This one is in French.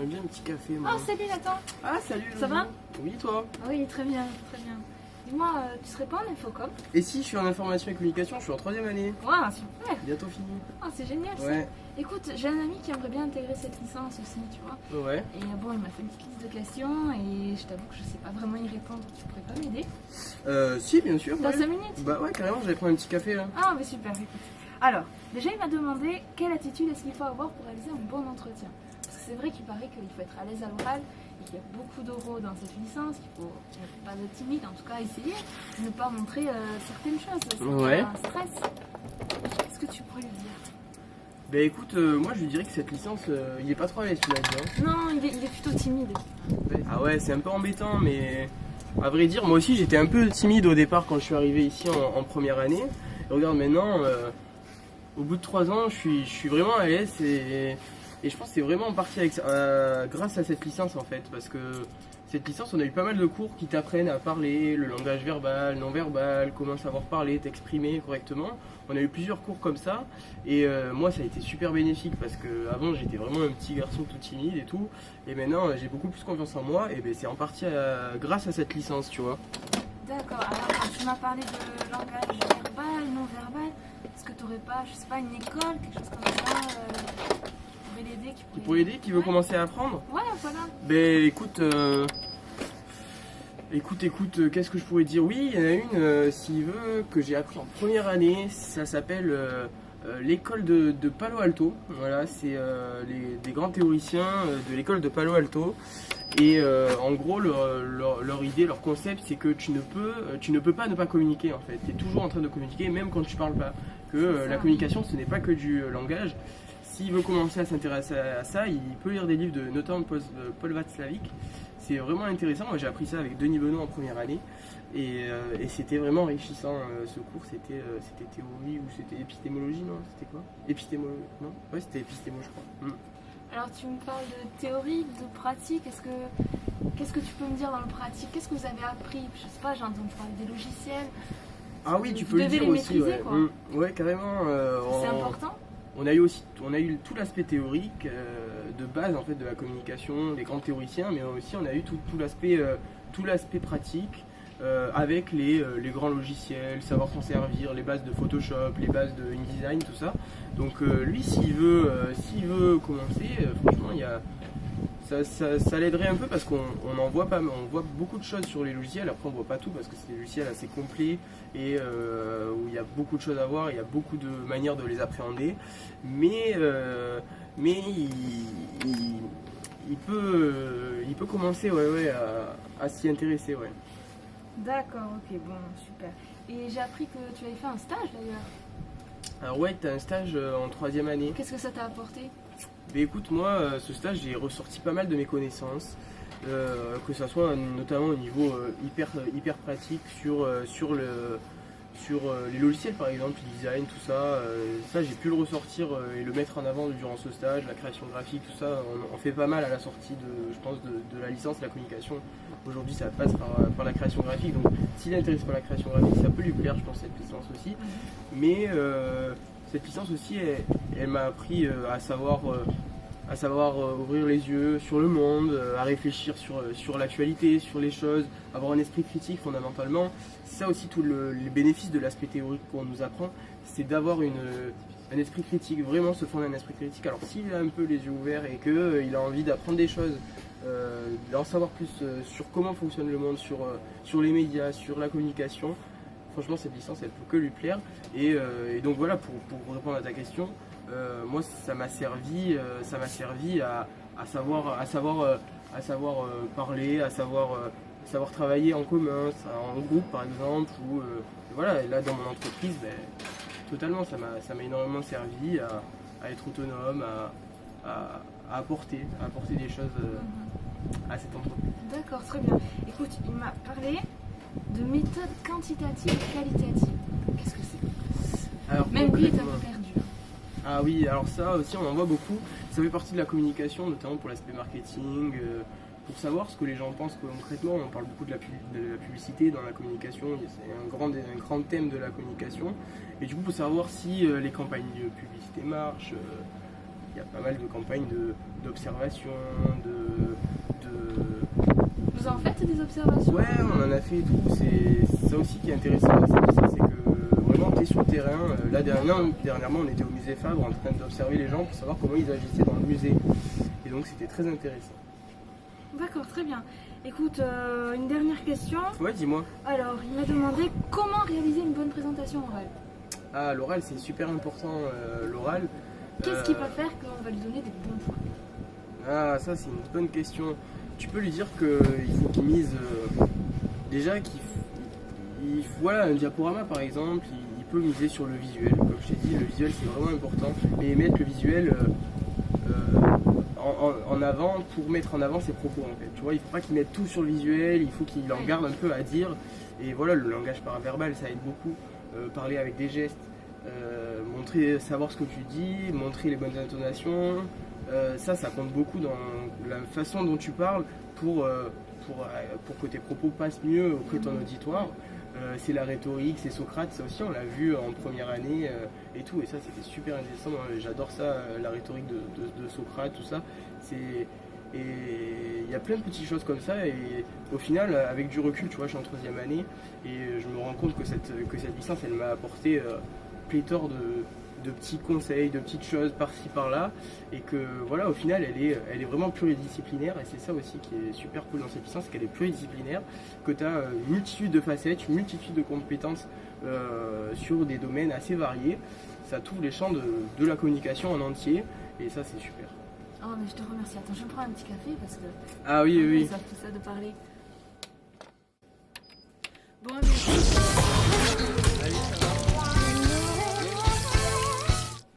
J'aimerais bien un petit café, moi. Oh, salut Nathan. Ah, salut. Ça va? Oui, toi? Oui, très bien, très bien. Dis-moi, tu serais pas en infocom? Et si, je suis en information et communication, je suis en 3e année. Waouh, super. Bientôt fini. Oh, c'est génial ça. Ouais. Écoute, j'ai un ami qui aimerait bien intégrer cette licence aussi, tu vois. Ouais. Et bon, il m'a fait une petite liste de questions et je t'avoue que je sais pas vraiment y répondre. Tu pourrais pas m'aider? Si, bien sûr. Dans Ouais. 5 minutes? Bah ouais, carrément, j'allais prendre un petit café là. Ah, mais super, écoute. Alors, déjà, il m'a demandé quelle attitude est-ce qu'il faut avoir pour réaliser un bon entretien. Parce que c'est vrai qu'il paraît qu'il faut être à l'aise à l'oral et qu'il y a beaucoup d'oraux dans cette licence, qu'il faut ne pas être timide, en tout cas essayer de ne pas montrer certaines choses. C'est Ouais. un stress. Qu'est-ce que tu pourrais lui dire? Bah écoute, moi je lui dirais que cette licence, il est pas trop à l'aise, tu l'as dit. Hein. Non, il est plutôt timide. Ah ouais, c'est un peu embêtant, mais à vrai dire, moi aussi j'étais un peu timide au départ quand je suis arrivé ici en première année. Et regarde maintenant, au bout de 3 ans, je suis vraiment à l'aise et je pense que c'est vraiment en partie grâce à cette licence en fait, parce que cette licence, on a eu pas mal de cours qui t'apprennent à parler, le langage verbal, non verbal, comment savoir parler, t'exprimer correctement. On a eu plusieurs cours comme ça et moi ça a été super bénéfique parce que avant j'étais vraiment un petit garçon tout timide et tout, et maintenant j'ai beaucoup plus confiance en moi et ben, c'est en partie grâce à cette licence, tu vois. D'accord, alors quand tu m'as parlé de langage verbal, non verbal, est-ce que tu n'aurais pas, je sais pas, une école, quelque chose comme ça qui pourrait l'aider, Qui pourrait aider, qui veut Ouais. commencer à apprendre? Ouais, voilà. Ben écoute, qu'est-ce que je pourrais dire? Oui, il y en a une, s'il veut, que j'ai appris en première année, ça s'appelle l'école de Palo Alto. Voilà, c'est des grands théoriciens de l'école de Palo Alto. Et en gros, leur idée, leur concept, c'est que tu ne peux pas ne pas communiquer en fait. Tu es toujours en train de communiquer, même quand tu parles pas. Que la communication, ce n'est pas que du langage. S'il veut commencer à s'intéresser à ça, il peut lire des livres de notamment Paul Václavic. C'est vraiment intéressant. Moi, j'ai appris ça avec Denis Benoît en première année. Et c'était vraiment enrichissant ce cours. C'était théorie ou c'était épistémologie, non? C'était quoi? Épistémologie, non? Ouais, c'était épistémo, je crois. Alors tu me parles de théorie, de pratique, qu'est-ce que tu peux me dire dans le pratique? Qu'est-ce que vous avez appris? Je sais pas, j'ai entendu parler des logiciels. Ah oui, tu Vous peux le devez dire les aussi. maîtriser, Ouais. quoi. Ouais, carrément. C'est important? On a eu tout l'aspect théorique de base en fait de la communication, les grands théoriciens, mais aussi on a eu tout l'aspect pratique avec les grands logiciels, savoir s'en servir, les bases de Photoshop, les bases de InDesign, tout ça. Donc lui, s'il veut commencer, franchement, ça l'aiderait un peu parce qu'on en voit pas, on voit beaucoup de choses sur les logiciels. Après, on voit pas tout parce que c'est des logiciels assez complets et où il y a beaucoup de choses à voir, il y a beaucoup de manières de les appréhender. Mais il peut commencer à s'y intéresser. Ouais. D'accord, ok, bon, super. Et j'ai appris que tu avais fait un stage d'ailleurs. Alors ouais, tu as un stage en 3e année. Qu'est-ce que ça t'a apporté? Mais écoute, moi, ce stage, j'ai ressorti pas mal de mes connaissances, que ce soit notamment au niveau hyper pratique sur les logiciels par exemple, le design, tout ça. Ça, j'ai pu le ressortir et le mettre en avant durant ce stage, la création graphique, tout ça. On fait pas mal à la sortie je pense, de la licence, la communication. Aujourd'hui, ça passe par la création graphique. Donc, s'il est intéressé par la création graphique, ça peut lui plaire, je pense, cette licence aussi. Mais cette licence aussi, elle m'a appris à savoir ouvrir les yeux sur le monde, à réfléchir sur l'actualité, sur les choses, avoir un esprit critique fondamentalement. C'est ça aussi tout les bénéfices de l'aspect théorique qu'on nous apprend, c'est d'avoir un esprit critique, vraiment se fonder un esprit critique. Alors s'il a un peu les yeux ouverts et qu'il a envie d'apprendre des choses, d'en savoir plus sur comment fonctionne le monde, sur les médias, sur la communication, franchement cette licence elle peut que lui plaire. Et donc voilà, pour répondre à ta question, moi ça m'a servi à savoir parler, à savoir travailler en commun, en groupe par exemple, ou voilà, et là dans mon entreprise, totalement ça m'a énormément servi à être autonome, à apporter des choses à cette entreprise. D'accord, très bien. Écoute, il m'a parlé de méthode quantitative et qualitative. Qu'est-ce que c'est? Alors, Même lui est un concrètement- peu perdu. Ah oui, alors ça aussi on en voit beaucoup, ça fait partie de la communication, notamment pour l'aspect marketing, pour savoir ce que les gens pensent concrètement. On parle beaucoup de la publicité dans la communication, c'est un grand thème de la communication, et du coup pour savoir si les campagnes de publicité marchent, il y a pas mal de campagnes d'observation, Vous en faites des observations? Ouais, on en a fait et tout. C'est ça aussi qui est intéressant dans cette licence, c'est que vraiment tu es sur le terrain. Là dernièrement, on était au musée Fabre en train d'observer les gens pour savoir comment ils agissaient dans le musée. Et donc c'était très intéressant. D'accord, très bien. Écoute, une dernière question. Ouais, dis-moi. Alors, il m'a demandé comment réaliser une bonne présentation orale. Ah, l'oral, c'est super important, l'oral. Qu'est-ce qu'il va faire qu'on va lui donner des bons points? Ah, ça c'est une bonne question. Tu peux lui dire qu'il faut qu'il mise déjà voilà, un diaporama par exemple, il peut miser sur le visuel. Comme je t'ai dit, le visuel c'est vraiment important. Et mettre le visuel en avant pour mettre en avant ses propos en fait. Tu vois, il ne faut pas qu'il mette tout sur le visuel, il faut qu'il en garde un peu à dire. Et voilà, le langage paraverbal ça aide beaucoup. Parler avec des gestes, savoir ce que tu dis, montrer les bonnes intonations. Ça compte beaucoup dans la façon dont tu parles pour que tes propos passent mieux auprès de ton auditoire. C'est la rhétorique, c'est Socrate, ça aussi on l'a vu en première année et tout, et ça c'était super intéressant. Moi, j'adore ça, la rhétorique de Socrate, tout ça. Et il y a plein de petites choses comme ça, et au final, avec du recul, tu vois, je suis en 3e année et je me rends compte que cette licence elle m'a apporté pléthore de petits conseils, de petites choses par-ci par-là, et que voilà, au final elle est vraiment pluridisciplinaire, et c'est ça aussi qui est super cool dans cette licence, c'est qu'elle est pluridisciplinaire, que tu as une multitude de facettes, une multitude de compétences sur des domaines assez variés. Ça t'ouvre les champs de la communication en entier, et ça c'est super. Oh mais je te remercie, attends, je vais me prendre un petit café parce que... Ah oui, oui. Ça, tout ça de parler.